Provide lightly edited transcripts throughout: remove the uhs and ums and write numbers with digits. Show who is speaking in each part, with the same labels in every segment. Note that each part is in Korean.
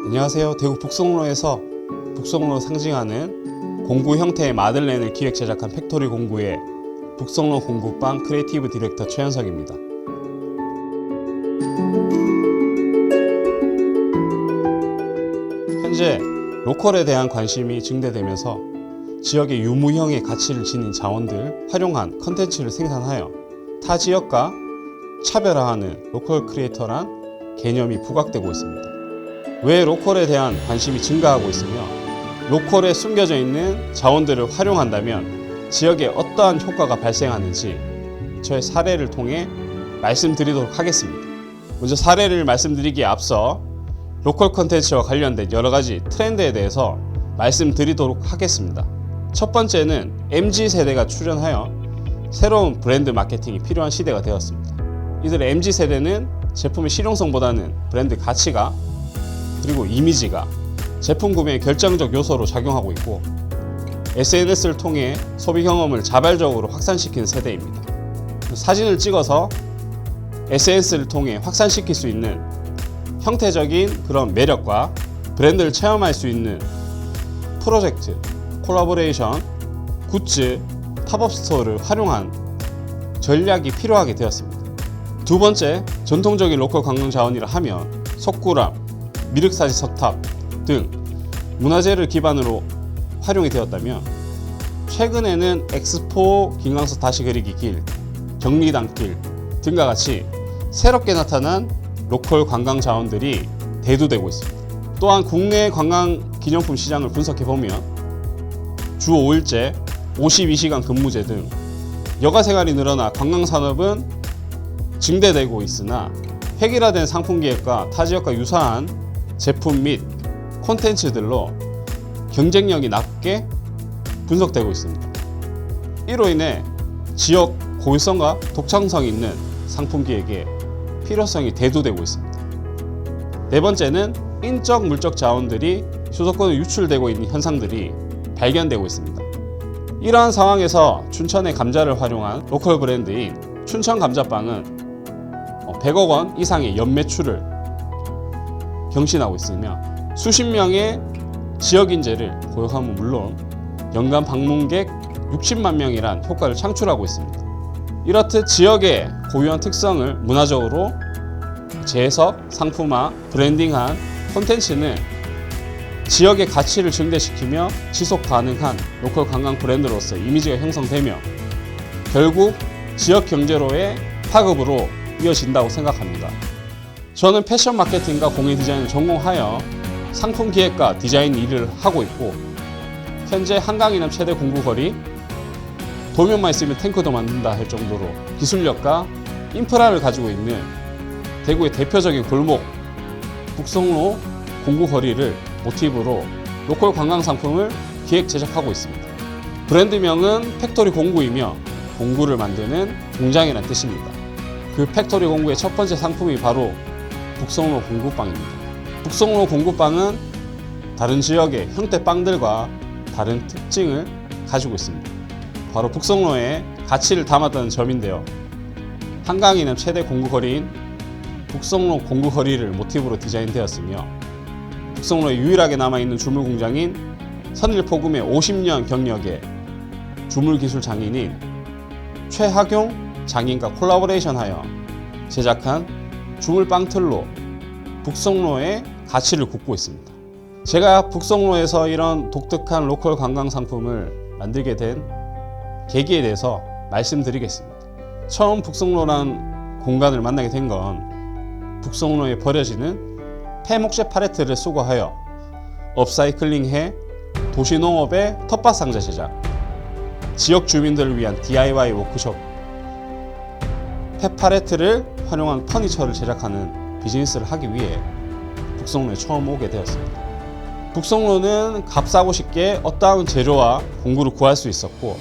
Speaker 1: 안녕하세요. 대구 북성로에서 북성로 상징하는 공구 형태의 마들렌을 기획 제작한 팩토리 공구의 북성로 공구빵 크리에이티브 디렉터 최현석입니다. 현재 로컬에 대한 관심이 증대되면서 지역의 유무형의 가치를 지닌 자원들 활용한 컨텐츠를 생산하여 타 지역과 차별화하는 로컬 크리에이터란 개념이 부각되고 있습니다. 왜 로컬에 대한 관심이 증가하고 있으며 로컬에 숨겨져 있는 자원들을 활용한다면 지역에 어떠한 효과가 발생하는지 저의 사례를 통해 말씀드리도록 하겠습니다. 먼저 사례를 말씀드리기에 앞서 로컬 콘텐츠와 관련된 여러 가지 트렌드에 대해서 말씀드리도록 하겠습니다. 첫 번째는 MZ세대가 출현하여 새로운 브랜드 마케팅이 필요한 시대가 되었습니다. 이들의 MZ세대는 제품의 실용성보다는 브랜드 가치가 그리고 이미지가 제품 구매의 결정적 요소로 작용하고 있고 SNS를 통해 소비 경험을 자발적으로 확산시키는 세대입니다. 사진을 찍어서 SNS를 통해 확산시킬 수 있는 형태적인 그런 매력과 브랜드를 체험할 수 있는 프로젝트, 콜라보레이션, 굿즈, 팝업 스토어를 활용한 전략이 필요하게 되었습니다. 두 번째, 전통적인 로컬 관광 자원이라 하면 석굴암, 미륵사지 석탑 등 문화재를 기반으로 활용이 되었다면 최근에는 엑스포 김광석 다시 그리기 길, 경리단길 등과 같이 새롭게 나타난 로컬 관광 자원들이 대두되고 있습니다. 또한 국내 관광 기념품 시장을 분석해보면 주 5일제, 52시간 근무제 등 여가 생활이 늘어나 관광산업은 증대되고 있으나 획일화된 상품 기획과 타 지역과 유사한 제품 및 콘텐츠들로 경쟁력이 낮게 분석되고 있습니다. 이로 인해 지역 고유성과 독창성 있는 상품 기획의 필요성이 대두되고 있습니다. 네 번째는 인적 물적 자원들이 수도권에 유출되고 있는 현상들이 발견되고 있습니다. 이러한 상황에서 춘천의 감자를 활용한 로컬 브랜드인 춘천 감자빵은 100억 원 이상의 연매출을 경신하고 있으며 수십 명의 지역 인재를 고용함은 물론 연간 방문객 60만 명이란 효과를 창출하고 있습니다. 이렇듯 지역의 고유한 특성을 문화적으로 재해석, 상품화, 브랜딩한 콘텐츠는 지역의 가치를 증대시키며 지속 가능한 로컬 관광 브랜드로서 이미지가 형성되며 결국 지역 경제로의 파급으로 이어진다고 생각합니다. 저는 패션 마케팅과 공예 디자인을 전공하여 상품 기획과 디자인 일을 하고 있고 현재 한강 이남 최대 공구거리, 도면만 있으면 탱크도 만든다 할 정도로 기술력과 인프라를 가지고 있는 대구의 대표적인 골목 북성로 공구거리를 모티브로 로컬 관광 상품을 기획 제작하고 있습니다. 브랜드명은 팩토리 공구이며 공구를 만드는 공장이라는 뜻입니다. 그 팩토리 공구의 첫 번째 상품이 바로 북성로 공구빵입니다. 북성로 공구빵은 다른 지역의 형태 빵들과 다른 특징을 가지고 있습니다. 바로 북성로의 가치를 담았다는 점인데요. 한강 이남 최대 공구거리인 북성로 공구거리를 모티브로 디자인되었으며 북성로에 유일하게 남아있는 주물공장인 선일포금의 50년 경력의 주물기술 장인인 최학용 장인과 콜라보레이션하여 제작한 주물빵틀로 북성로의 가치를 굽고 있습니다. 제가 북성로에서 이런 독특한 로컬 관광 상품을 만들게 된 계기에 대해서 말씀드리겠습니다. 처음 북성로란 공간을 만나게 된 건 북성로에 버려지는 폐목재 팔레트를 수거하여 업사이클링해 도시농업의 텃밭 상자 제작, 지역 주민들을 위한 DIY 워크숍, 폐팔레트를 활용한 퍼니처를 제작하는 비즈니스를 하기 위해 북성로에 처음 오게 되었습니다. 북성로는 값싸고 쉽게 어떠한 재료와 공구를 구할 수 있었고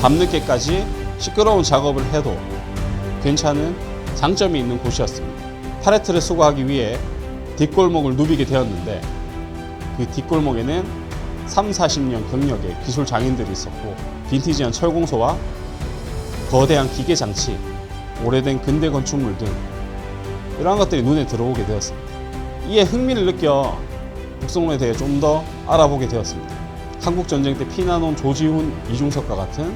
Speaker 1: 밤늦게까지 시끄러운 작업을 해도 괜찮은 장점이 있는 곳이었습니다. 팔레트를 수거하기 위해 뒷골목을 누비게 되었는데 그 뒷골목에는 30-40년 경력의 기술 장인들이 있었고 빈티지한 철공소와 거대한 기계 장치, 오래된 근대 건축물 등 이러한 것들이 눈에 들어오게 되었습니다. 이에 흥미를 느껴 북성로에 대해 좀 더 알아보게 되었습니다. 한국전쟁 때 피난온 조지훈, 이중석과 같은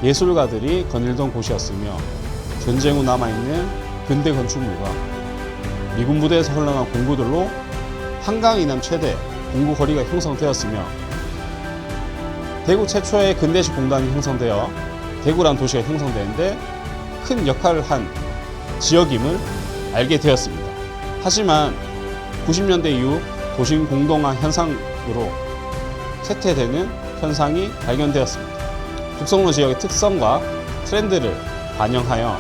Speaker 1: 예술가들이 거닐던 곳이었으며 전쟁 후 남아있는 근대 건축물과 미군 부대에서 흘러난 공구들로 한강 이남 최대 공구 거리가 형성되었으며 대구 최초의 근대식 공단이 형성되어 대구란 도시가 형성되는데 큰 역할을 한 지역임을 알게 되었습니다. 하지만 90년대 이후 도심 공동화 현상으로 쇠퇴되는 현상이 발견되었습니다. 북성로 지역의 특성과 트렌드를 반영하여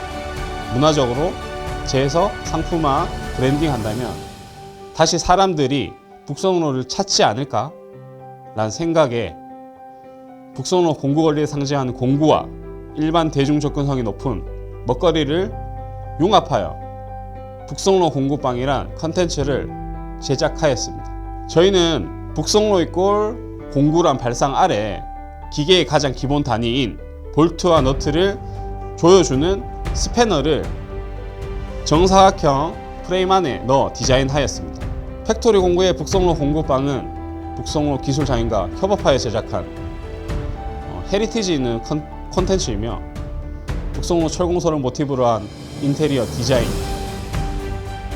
Speaker 1: 문화적으로 재해석, 상품화, 브랜딩한다면 다시 사람들이 북성로를 찾지 않을까? 라는 생각에 북성로 공구거리에 상징하는 공구와 일반 대중 접근성이 높은 먹거리를 융합하여 북성로 공구빵이란 컨텐츠를 제작하였습니다. 저희는 북성로의 꼴 공구란 발상 아래 기계의 가장 기본 단위인 볼트와 너트를 조여주는 스패너를 정사각형 프레임 안에 넣어 디자인하였습니다. 팩토리 공구의 북성로 공구빵은 북성로 기술장인과 협업하여 제작한 헤리티지 있는 콘텐츠이며 북성로 철공소를 모티브로 한 인테리어 디자인,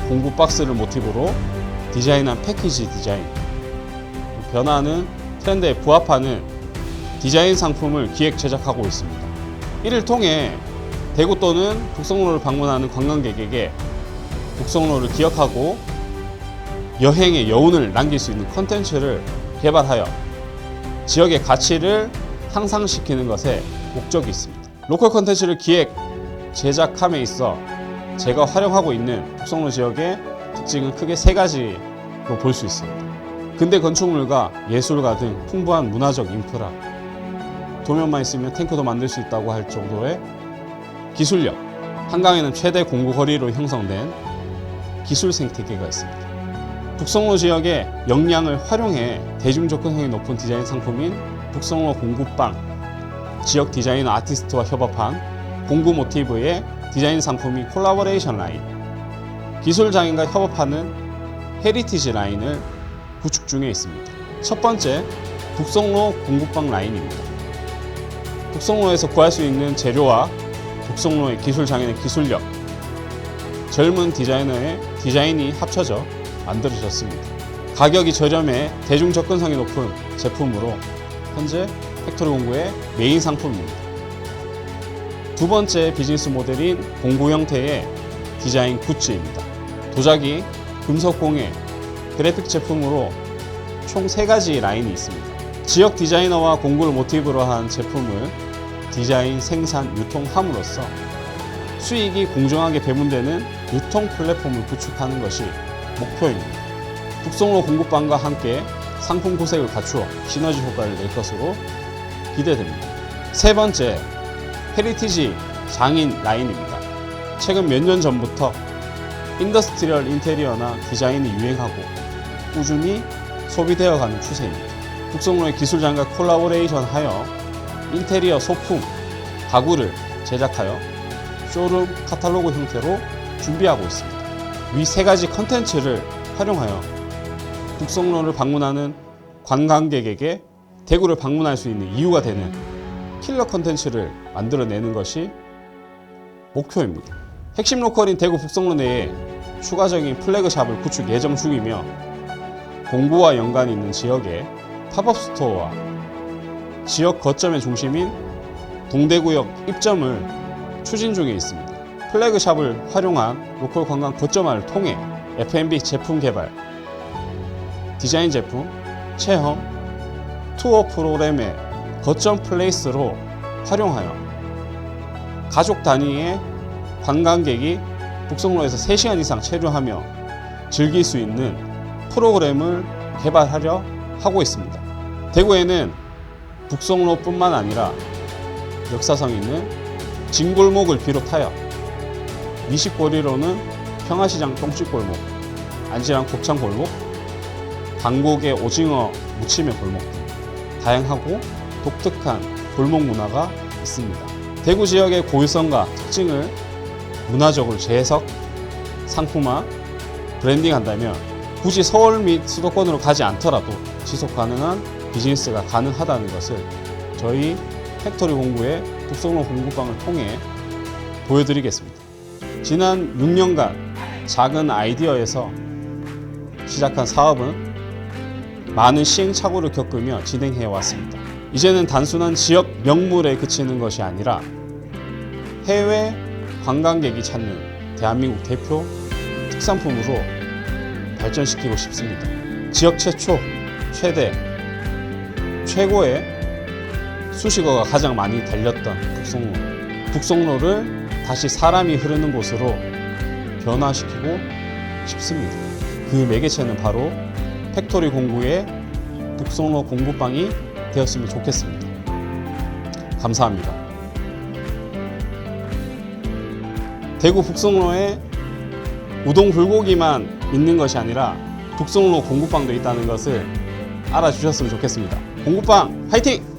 Speaker 1: 공구 박스를 모티브로 디자인한 패키지 디자인, 변화하는 트렌드에 부합하는 디자인 상품을 기획 제작하고 있습니다. 이를 통해 대구 또는 북성로를 방문하는 관광객에게 북성로를 기억하고 여행의 여운을 남길 수 있는 콘텐츠를 개발하여 지역의 가치를 향상시키는 것에 목적이 있습니다. 로컬 콘텐츠를 기획, 제작함에 있어 제가 활용하고 있는 북성로 지역의 특징은 크게 세 가지로 볼 수 있습니다. 근대 건축물과 예술가 등 풍부한 문화적 인프라, 도면만 있으면 탱크도 만들 수 있다고 할 정도의 기술력, 한강에는 최대 공구 거리로 형성된 기술 생태계가 있습니다. 북성로 지역의 역량을 활용해 대중 접근성이 높은 디자인 상품인 북성로 공구빵, 지역 디자이너 아티스트와 협업한 공구 모티브의 디자인 상품인 콜라보레이션 라인, 기술 장인과 협업하는 헤리티지 라인을 구축 중에 있습니다. 첫 번째, 북성로 공구빵 라인입니다. 북성로에서 구할 수 있는 재료와 북성로의 기술 장인의 기술력, 젊은 디자이너의 디자인이 합쳐져 만들어졌습니다. 가격이 저렴해 대중 접근성이 높은 제품으로 현재 팩토리 공구의 메인 상품입니다. 두 번째 비즈니스 모델인 공구 형태의 디자인 굿즈입니다. 도자기, 금속공예, 그래픽 제품으로 총 3가지 라인이 있습니다. 지역 디자이너와 공구를 모티브로 한 제품을 디자인, 생산, 유통함으로써 수익이 공정하게 배분되는 유통 플랫폼을 구축하는 것이 목표입니다. 북성로 공구빵과 함께 상품 구색을 갖추어 시너지 효과를 낼 것으로 기대됩니다. 세 번째, 헤리티지 장인 라인입니다. 최근 몇 년 전부터 인더스트리얼 인테리어나 디자인이 유행하고 꾸준히 소비되어가는 추세입니다. 북성로의 기술장과 콜라보레이션하여 인테리어 소품, 가구를 제작하여 쇼룸 카탈로그 형태로 준비하고 있습니다. 위 3가지 컨텐츠를 활용하여 북성로를 방문하는 관광객에게 대구를 방문할 수 있는 이유가 되는 킬러 컨텐츠를 만들어내는 것이 목표입니다. 핵심 로컬인 대구 북성로 내에 추가적인 플래그샵을 구축 예정 중이며 공구와 연관이 있는 지역에 팝업 스토어와 지역 거점의 중심인 동대구역 입점을 추진 중에 있습니다. 플래그샵을 활용한 로컬 관광 거점화를 통해 F&B 제품 개발, 디자인 제품, 체험, 투어 프로그램의 거점 플레이스로 활용하여 가족 단위의 관광객이 북성로에서 3시간 이상 체류하며 즐길 수 있는 프로그램을 개발하려 하고 있습니다. 대구에는 북성로뿐만 아니라 역사성 있는 진골목을 비롯하여 미식거리로는 평화시장 똥집골목, 안지랑 곱창골목, 당곡의 오징어 무침의 골목 등 다양하고 독특한 골목 문화가 있습니다. 대구 지역의 고유성과 특징을 문화적으로 재해석, 상품화, 브랜딩한다면 굳이 서울 및 수도권으로 가지 않더라도 지속 가능한 비즈니스가 가능하다는 것을 저희 팩토리 공구의 북송로 공구방을 통해 보여드리겠습니다. 지난 6년간 작은 아이디어에서 시작한 사업은 많은 시행착오를 겪으며 진행해 왔습니다. 이제는 단순한 지역 명물에 그치는 것이 아니라 해외 관광객이 찾는 대한민국 대표 특산품으로 발전시키고 싶습니다. 지역 최초, 최대, 최고의 수식어가 가장 많이 달렸던 북송로를 다시 사람이 흐르는 곳으로 변화시키고 싶습니다. 그 매개체는 바로 팩토리 공구의 북송로 공구방이 되었으면 좋겠습니다. 감사합니다. 대구 북송로에 우동 불고기만 있는 것이 아니라 북송로 공구방도 있다는 것을 알아주셨으면 좋겠습니다. 공구방 화이팅!